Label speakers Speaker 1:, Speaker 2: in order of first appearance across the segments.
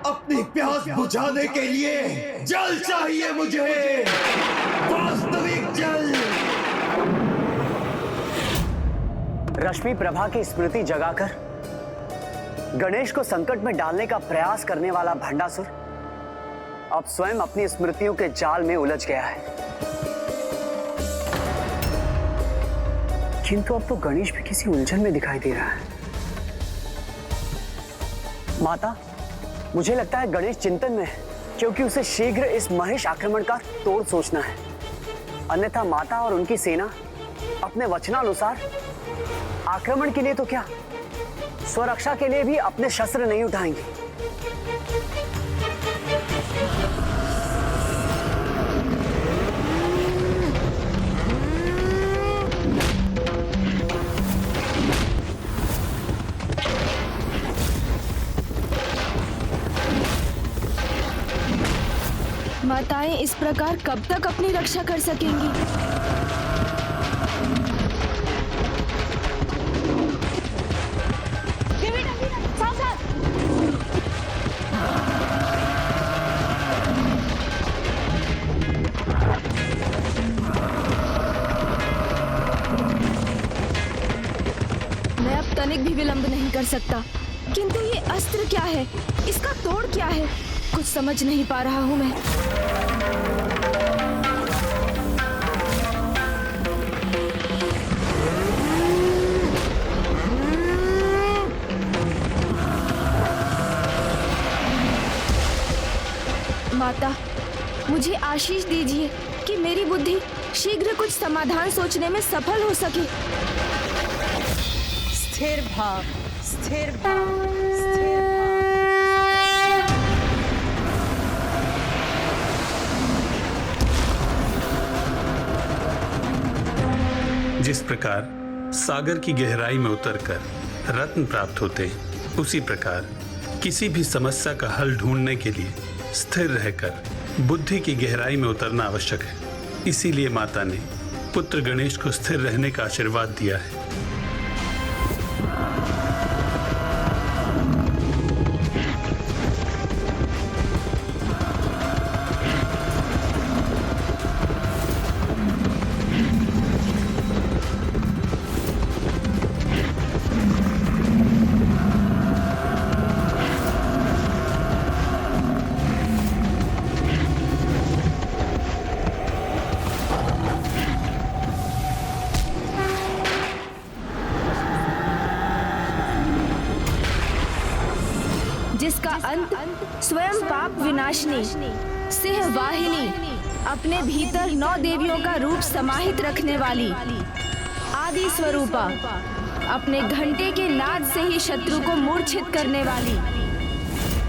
Speaker 1: अपनी प्यास बुझाने के लिए जल चाहिए मुझे, वास्तविक जल।
Speaker 2: रश्मि प्रभा की स्मृति जगाकर गणेश को संकट में डालने का प्रयास करने वाला भंडासुर अब स्वयं अपनी स्मृतियों के जाल में उलझ गया है। किंतु अब तो गणेश भी किसी उलझन में दिखाई दे रहा है। माता, मुझे लगता है गणेश चिंतन में है, क्योंकि उसे शीघ्र इस महिष आक्रमण का तोड़ सोचना है। अन्यथा माता और उनकी सेना अपने वचनानुसार आक्रमण के लिए तो क्या, स्वरक्षा के लिए भी अपने शस्त्र नहीं उठाएंगे।
Speaker 3: माताएं इस प्रकार कब तक अपनी रक्षा कर सकेंगी? मैं अब तनिक भी विलंब नहीं कर सकता। किंतु ये अस्त्र क्या है? इसका तोड़ क्या है? कुछ समझ नहीं पा रहा हूं मैं। माता, मुझे आशीष दीजिए कि मेरी बुद्धि शीघ्र कुछ समाधान सोचने में सफल हो सके।
Speaker 4: स्थिर भाव, स्थिर भाव, स्थिर भाव।
Speaker 5: जिस प्रकार सागर की गहराई में उतरकर रत्न प्राप्त होते हैं, उसी प्रकार किसी भी समस्या का हल ढूंढने के लिए स्थिर रहकर बुद्धि की गहराई में उतरना आवश्यक है। इसीलिए माता ने पुत्र गणेश को स्थिर रहने का आशीर्वाद दिया है।
Speaker 3: जिसका अंत स्वयं पाप विनाशिनी सिंह वाहिनी, अपने भीतर 9 देवियों का रूप समाहित रखने वाली आदि स्वरूपा, अपने घंटे के नाद से ही शत्रु को मूर्छित करने वाली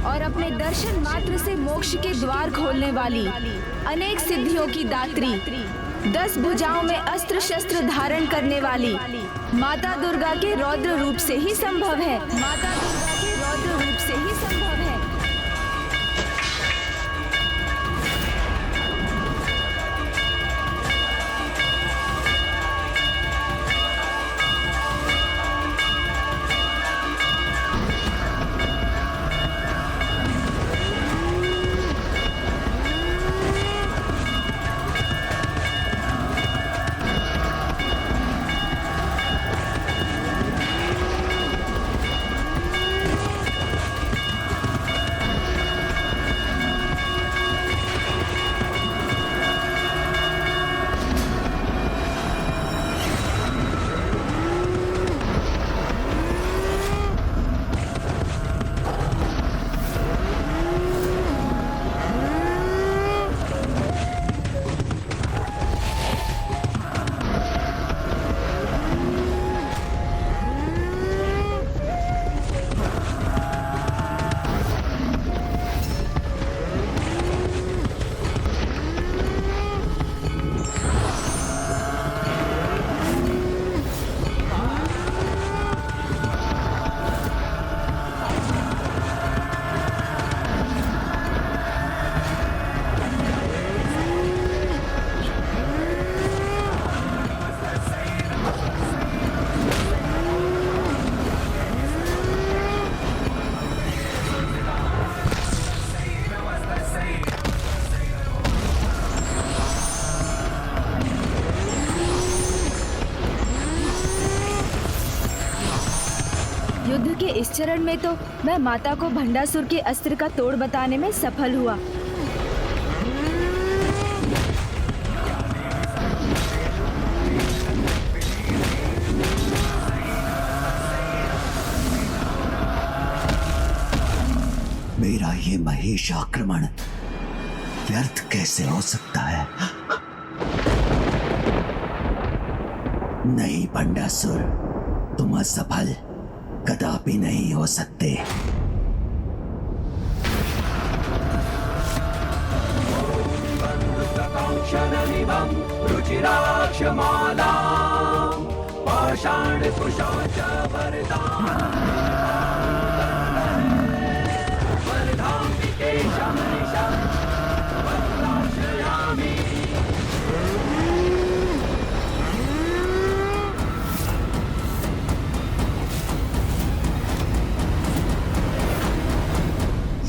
Speaker 3: और अपने दर्शन मात्र से मोक्ष के द्वार खोलने वाली, अनेक सिद्धियों की दात्री, 10 भुजाओं में अस्त्र शस्त्र धारण करने वाली माता दुर्गा के रौद्र रूप से ही संभव है। माता दुर्गा के रौद्र रूप से ही संभव है। युद्ध के इस चरण में तो मैं माता को भंडासुर के अस्त्र का तोड़ बताने में सफल हुआ।
Speaker 1: मेरा ये महेश आक्रमण व्यर्थ कैसे हो सकता है? नहीं भंडासुर, तुम असफल कदापि नहीं हो सकते।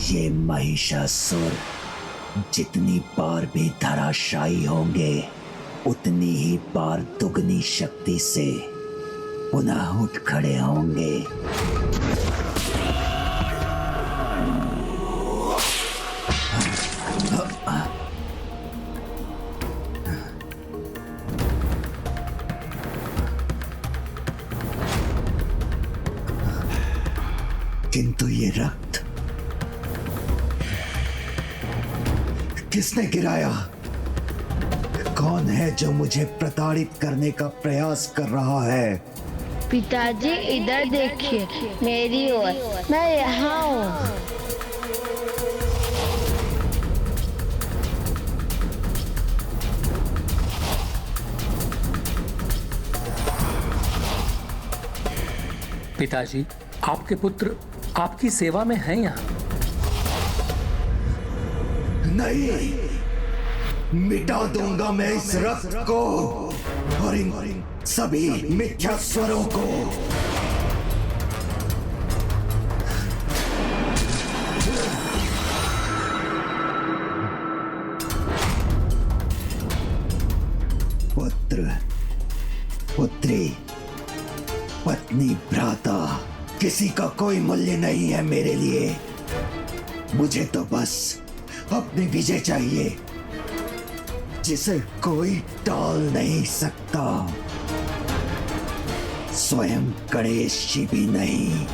Speaker 1: ये महिषासुर जितनी बार भी धराशायी होंगे, उतनी ही बार दुगनी शक्ति से पुनः उठ खड़े होंगे। किंतु ये रक्त किसने गिराया? कौन है जो मुझे प्रताड़ित करने का प्रयास कर रहा है?
Speaker 6: पिताजी इधर देखिए, मेरी ओर, मैं यहाँ हूँ।
Speaker 7: पिताजी, आपके पुत्र आपकी सेवा में हैं यहाँ।
Speaker 1: नहीं, मिटा दूंगा मैं इस रक्त को और इन सभी मिथ्या स्वरों को। पुत्र, पुत्री, पत्नी, भ्राता, किसी का कोई मूल्य नहीं है मेरे लिए। मुझे तो बस अपनी विजय चाहिए, जिसे कोई टाल नहीं सकता, स्वयं गणेश जी भी नहीं।